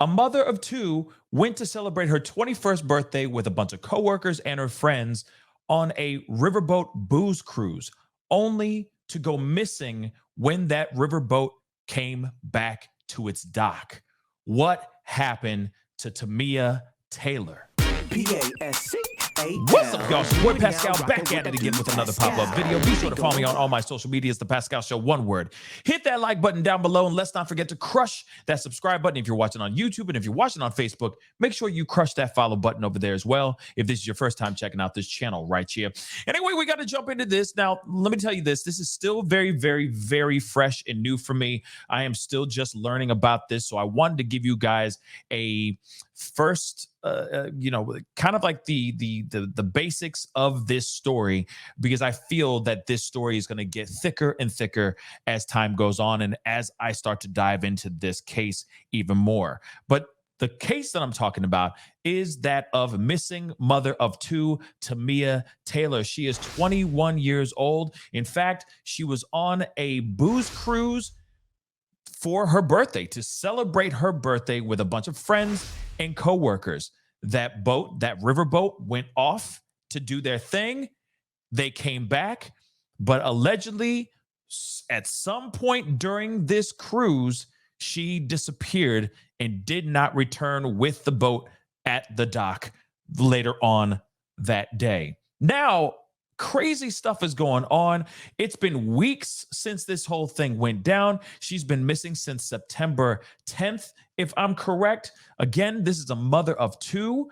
A mother of two went to celebrate her 21st birthday with a bunch of coworkers and her friends on a riverboat booze cruise, only to go missing when that riverboat came back to its dock. What happened to Tamia Taylor? What's up, y'all? It's your boy Pascal back at it again with another pop-up video. Be sure to follow me on all my social medias, The Pascal Show, one word. Hit that like button down below, and let's not forget to crush that subscribe button if you're watching on YouTube, and if you're watching on Facebook, make sure you crush that follow button over there as well if this is your first time checking out this channel right here. Anyway, we got to jump into this. Now, let me tell you this. This is still very, very, very fresh and new for me. I am still just learning about this, so I wanted to give you guys a first kind of like the basics of this story, because I feel that this story is going to get thicker and thicker as time goes on and as I start to dive into this case even more. But the case that I'm talking about is that of missing mother of two, Tamia Taylor. She is 21 years old. In fact, she was on a booze cruise for her birthday to celebrate her birthday with a bunch of friends and coworkers. That boat, that riverboat, went off to do their thing. They came back, but allegedly at some point during this cruise, she disappeared and did not return with the boat at the dock later on that day. Now, crazy stuff is going on. It's been weeks since this whole thing went down. She's been missing since September 10th, if I'm correct. Again, this is a mother of two,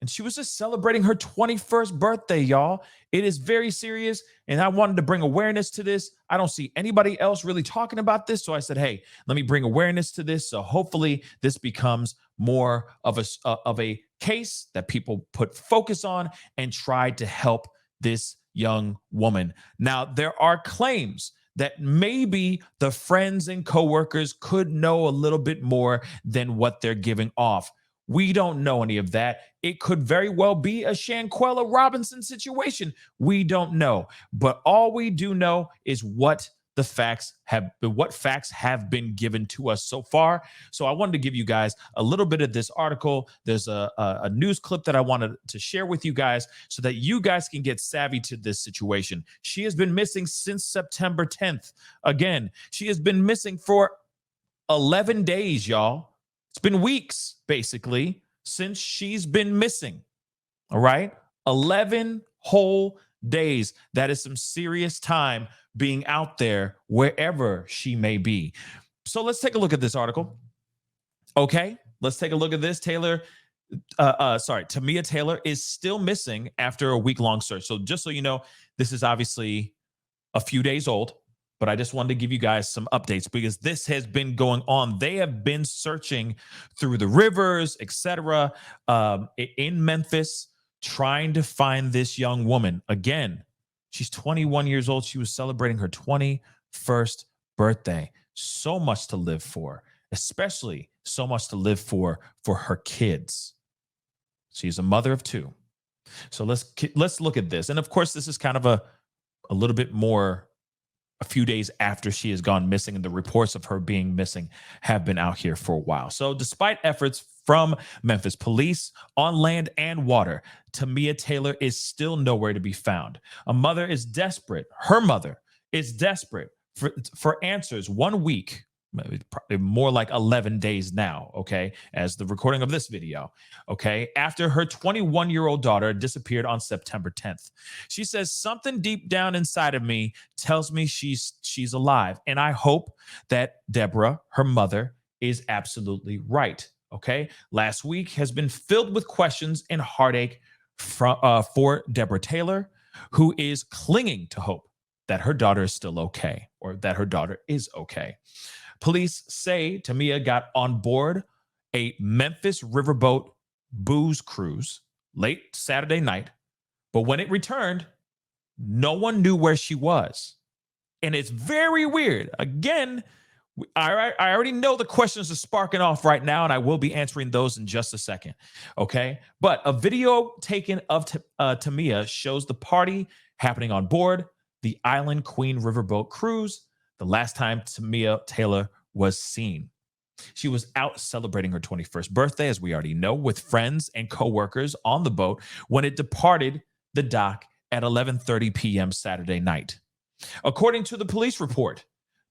and she was just celebrating her 21st birthday, y'all. It is very serious, and I wanted to bring awareness to this. I don't see anybody else really talking about this, so I said, hey, let me bring awareness to this, so hopefully this becomes more of a case that people put focus on and try to help this young woman. Now, there are claims that maybe the friends and coworkers could know a little bit more than what they're giving off. We don't know any of that. It could very well be a Shanquella Robinson situation. We don't know. But all we do know is what facts have been given to us so far. So I wanted to give you guys a little bit of this article. There's a news clip that I wanted to share with you guys so that you guys can get savvy to this situation. She has been missing since September 10th. Again, she has been missing for 11 days, y'all. It's been weeks, basically, since she's been missing. All right? 11 whole days. That is some serious time being out there wherever she may be. So let's take a look at this article. Okay, let's take a look at this. Tamia Taylor is still missing after a week-long search. So just so you know, this is obviously a few days old, but I just wanted to give you guys some updates because this has been going on. They have been searching through the rivers, etc., in Memphis, trying to find this young woman. Again, she's 21 years old. She was celebrating her 21st birthday. So much to live for, especially so much to live for her kids. She's a mother of two. So let's look at this. And of course, this is kind of a little bit more a few days after she has gone missing, and the reports of her being missing have been out here for a while. So despite efforts from Memphis police on land and water, Tamia Taylor is still nowhere to be found. A mother is desperate. Her mother is desperate for answers 1 week, probably more like 11 days now, okay, as the recording of this video, okay, after her 21-year-old daughter disappeared on September 10th. She says, something deep down inside of me tells me she's alive, and I hope that Deborah, her mother, is absolutely right, okay? Last week has been filled with questions and heartache for Deborah Taylor, who is clinging to hope that her daughter is still okay, or that her daughter is okay. Police say Tamia got on board a Memphis Riverboat Booze Cruise late Saturday night, but when it returned, no one knew where she was. And it's very weird. Again, I already know the questions are sparking off right now, and I will be answering those in just a second, okay? But a video taken of Tamia shows the party happening on board the Island Queen Riverboat Cruise, the last time Tamia Taylor was seen. She was out celebrating her 21st birthday, as we already know, with friends and coworkers on the boat when it departed the dock at 11:30 p.m. Saturday night. According to the police report,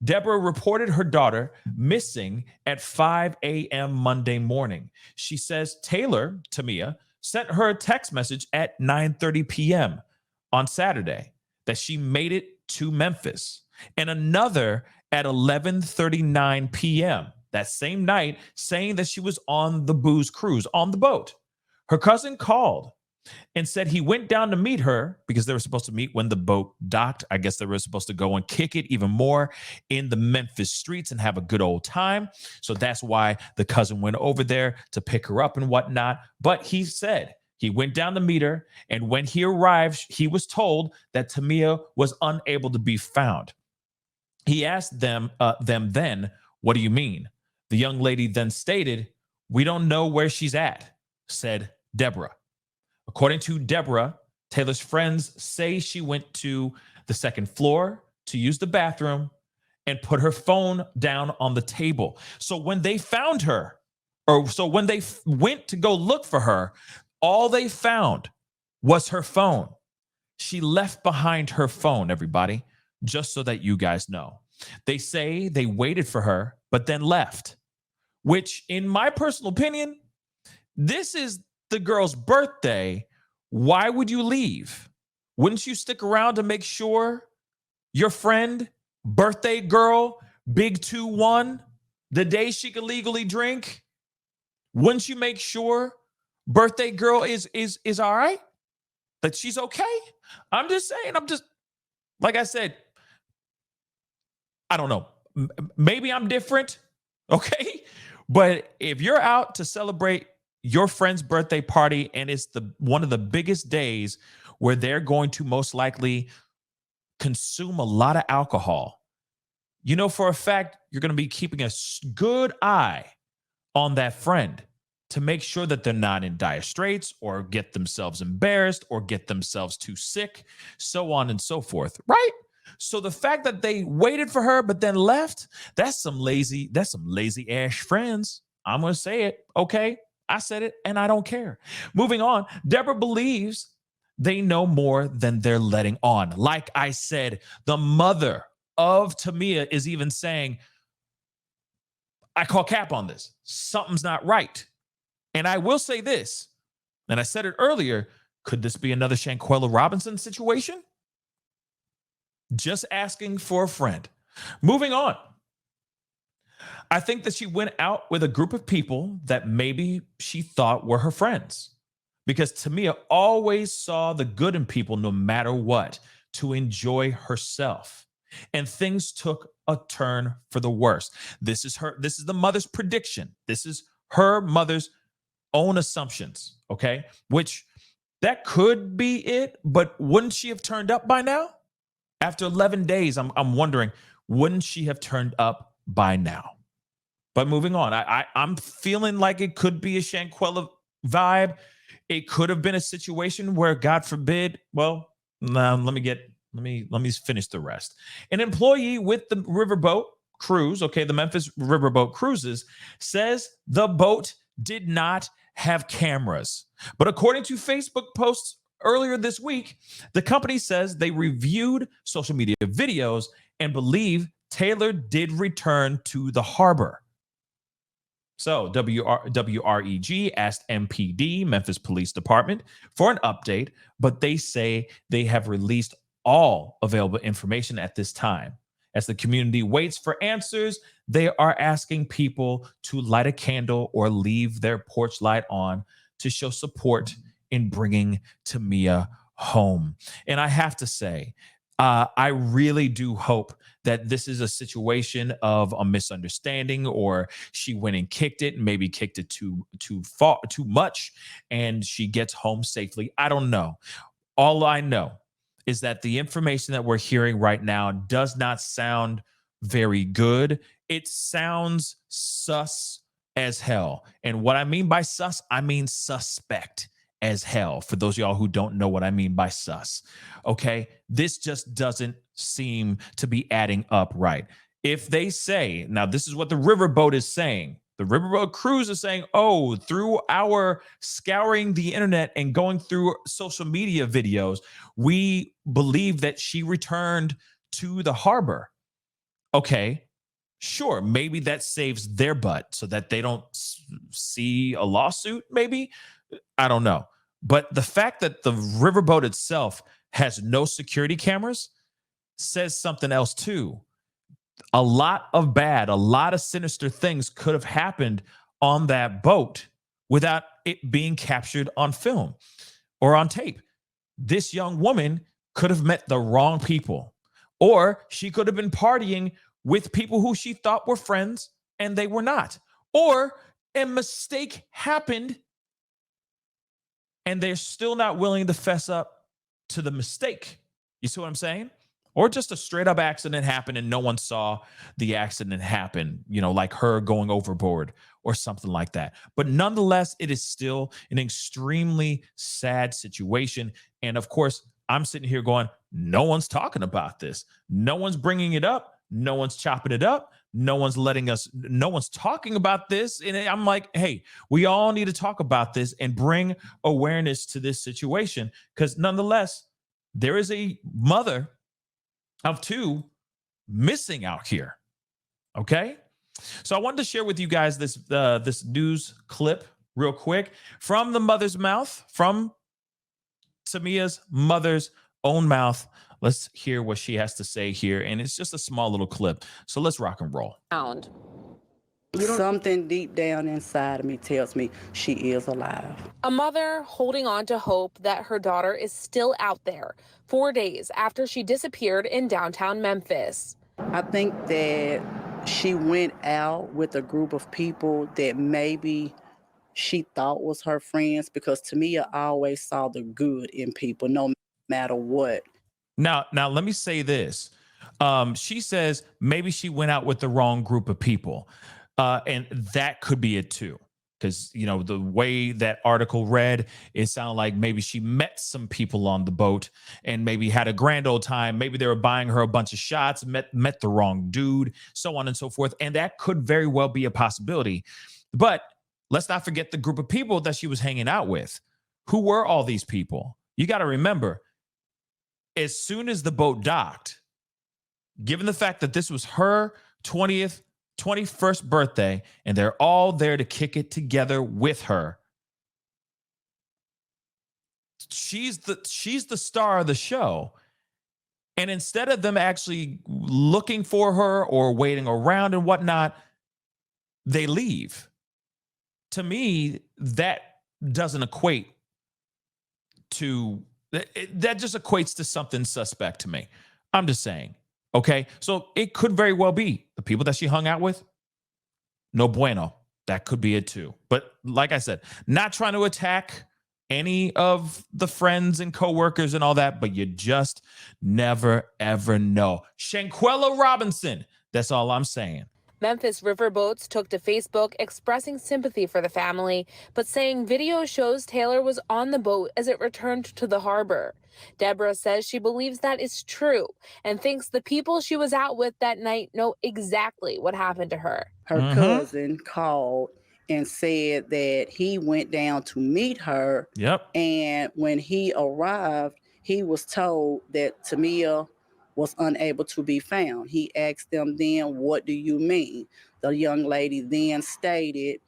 Deborah reported her daughter missing at 5 a.m. Monday morning. She says Taylor, Tamia, sent her a text message at 9:30 p.m. on Saturday that she made it to Memphis, and another at 11:39 p.m. that same night saying that she was on the booze cruise on the boat. Her cousin called and said he went down to meet her because they were supposed to meet when the boat docked. I guess they were supposed to go and kick it even more in the Memphis streets and have a good old time. So that's why the cousin went over there to pick her up and whatnot. But he said he went down to meet her, and when he arrived, he was told that Tamia was unable to be found. He asked them then, "What do you mean?" The young lady then stated, "We don't know where she's at," said Deborah. According to Deborah, Taylor's friends say she went to the second floor to use the bathroom and put her phone down on the table. So when they found her, when they went to go look for her, all they found was her phone. She left behind her phone, everybody, just so that you guys know. They say they waited for her, but then left, which, in my personal opinion, this is the girl's birthday. Why would you leave? Wouldn't you stick around to make sure your friend, birthday girl, big 2-1, the day she could legally drink? Wouldn't you make sure birthday girl is all right? That she's okay? I'm just saying, like I said, I don't know. Maybe I'm different, okay? But if you're out to celebrate your friend's birthday party and it's one of the biggest days where they're going to most likely consume a lot of alcohol, you know for a fact you're going to be keeping a good eye on that friend to make sure that they're not in dire straits or get themselves embarrassed or get themselves too sick, so on and so forth, right? So the fact that they waited for her but then left, that's some lazy ass friends. I'm going to say it, okay? I said it and I don't care. Moving on, Deborah believes they know more than they're letting on. Like I said, the mother of Tamia is even saying, I call cap on this. Something's not right. And I will say this, and I said it earlier, could this be another Shanquella Robinson situation? Just asking for a friend. Moving on. I think that she went out with a group of people that maybe she thought were her friends, because Tamia always saw the good in people no matter what, to enjoy herself. And things took a turn for the worse. This is the mother's prediction. This is her mother's own assumptions, okay? Which that could be it, but wouldn't she have turned up by now? After 11 days, I'm wondering, wouldn't she have turned up by now? But moving on, I'm feeling like it could be a Shanquella vibe. It could have been a situation where, God forbid, well, let me finish the rest. An employee with the riverboat cruise, okay, the Memphis Riverboat Cruises, says the boat did not have cameras. But according to Facebook posts earlier this week, the company says they reviewed social media videos and believe Taylor did return to the harbor. So WREG asked MPD, Memphis Police Department, for an update, but they say they have released all available information at this time. As the community waits for answers, they are asking people to light a candle or leave their porch light on to show support in bringing Tamia home. And I have to say, I really do hope that this is a situation of a misunderstanding, or she went and kicked it and maybe kicked it too much, and she gets home safely. I don't know. All I know is that the information that we're hearing right now does not sound very good. It sounds sus as hell. And what I mean by sus, I mean suspect as hell, for those of y'all who don't know what I mean by sus. Okay, this just doesn't seem to be adding up right. if they say, now this is what the riverboat is saying. The riverboat cruise is saying, oh, through our scouring the internet and going through social media videos, we believe that she returned to the harbor. Okay, sure, maybe that saves their butt so that they don't see a lawsuit, maybe. I don't know. But the fact that the riverboat itself has no security cameras says something else too. A lot of sinister things could have happened on that boat without it being captured on film or on tape. This young woman could have met the wrong people, or she could have been partying with people who she thought were friends and they were not, or a mistake happened and they're still not willing to fess up to the mistake. You see what I'm saying? Or just a straight up accident happened and no one saw the accident happen, like her going overboard or something like that. But nonetheless, it is still an extremely sad situation. And of course, I'm sitting here going, no one's talking about this. No one's bringing it up. No one's chopping it up. No one's talking about this. And I'm like, hey, we all need to talk about this and bring awareness to this situation, because nonetheless, there is a mother of two missing out here. Okay. So I wanted to share with you guys this news clip real quick from the mother's mouth, from Tamia's mother's own mouth. Let's hear what she has to say here. And it's just a small little clip. So let's rock and roll. Something deep down inside of me tells me she is alive. A mother holding on to hope that her daughter is still out there 4 days after she disappeared in downtown Memphis. I think that she went out with a group of people that maybe she thought was her friends, because Tamia always saw the good in people, no matter what. Now, let me say this. She says maybe she went out with the wrong group of people. And that could be it too. Because, the way that article read, it sounded like maybe she met some people on the boat and maybe had a grand old time. Maybe they were buying her a bunch of shots, met the wrong dude, so on and so forth. And that could very well be a possibility. But let's not forget the group of people that she was hanging out with. Who were all these people? You got to remember, as soon as the boat docked, given the fact that this was her 21st birthday, and they're all there to kick it together with her, she's the star of the show. And instead of them actually looking for her or waiting around and whatnot, they leave. To me, that doesn't equate to, that just equates to something suspect to me. I'm just saying. Okay, so it could very well be the people that she hung out with. No bueno. That could be it too. But like I said, not trying to attack any of the friends and coworkers and all that, but you just never, ever know. Shanquella Robinson. That's all I'm saying. Memphis Riverboats took to Facebook expressing sympathy for the family, but saying video shows Taylor was on the boat as it returned to the harbor. Deborah says she believes that is true and thinks the people she was out with that night know exactly what happened to her. Her cousin called and said that he went down to meet her. Yep. And when he arrived, he was told that Tamia was unable to be found. He asked them then, "What do you mean?" The young lady then stated,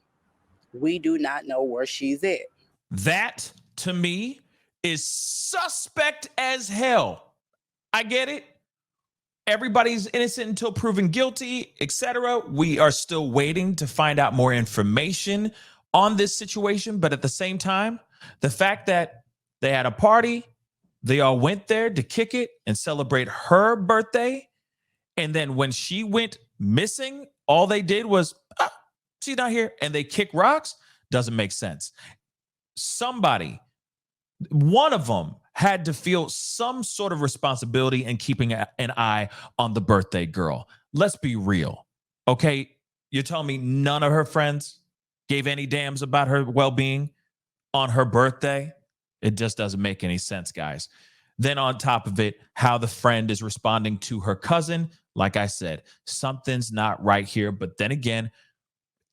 "We do not know where she's at." That, to me, is suspect as hell. I get it. Everybody's innocent until proven guilty, etc. We are still waiting to find out more information on this situation. But at the same time, the fact that they had a party, they all went there to kick it and celebrate her birthday, and then when she went missing, all they did was, she's not here, and they kick rocks, doesn't make sense. Somebody, one of them, had to feel some sort of responsibility in keeping an eye on the birthday girl. Let's be real, okay? You're telling me none of her friends gave any damns about her well-being on her birthday? It just doesn't make any sense, guys. Then on top of it, how the friend is responding to her cousin. like I said, something's not right here. But then again,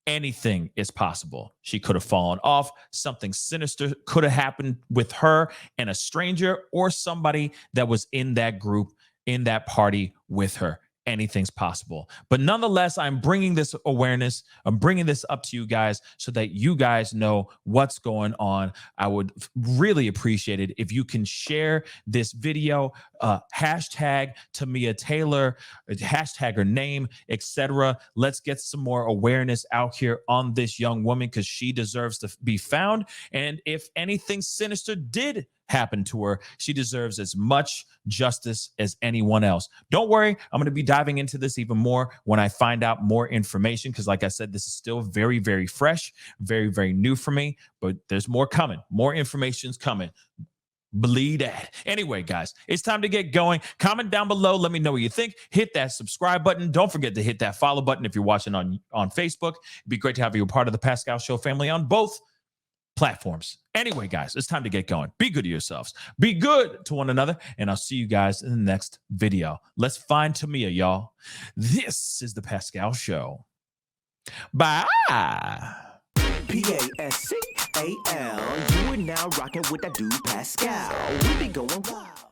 anything is possible. She could have fallen off. Something sinister could have happened with her and a stranger or somebody that was in that group, in that party with her. Anything's possible. But nonetheless, I'm bringing this awareness. I'm bringing this up to you guys so that you guys know what's going on. I would really appreciate it if you can share this video, hashtag Tamia Taylor, hashtag her name, etc. Let's get some more awareness out here on this young woman because she deserves to be found. And if anything sinister did happen to her, she deserves as much justice as anyone else. Don't worry, I'm going to be diving into this even more when I find out more information because like I said, this is still very, very fresh, very, very new for me, but there's more coming. More information's coming. Believe that. Anyway, guys, it's time to get going. Comment down below. Let me know what you think. Hit that subscribe button. Don't forget to hit that follow button if you're watching on Facebook. It'd be great to have you a part of the Pascal Show family on both platforms. Anyway, guys, it's time to get going. Be good to yourselves. Be good to one another. And I'll see you guys in the next video. Let's find Tamia, y'all. This is the Pascal Show. Bye. Pascal, you are now rocking with that dude Pascal. We be going wild.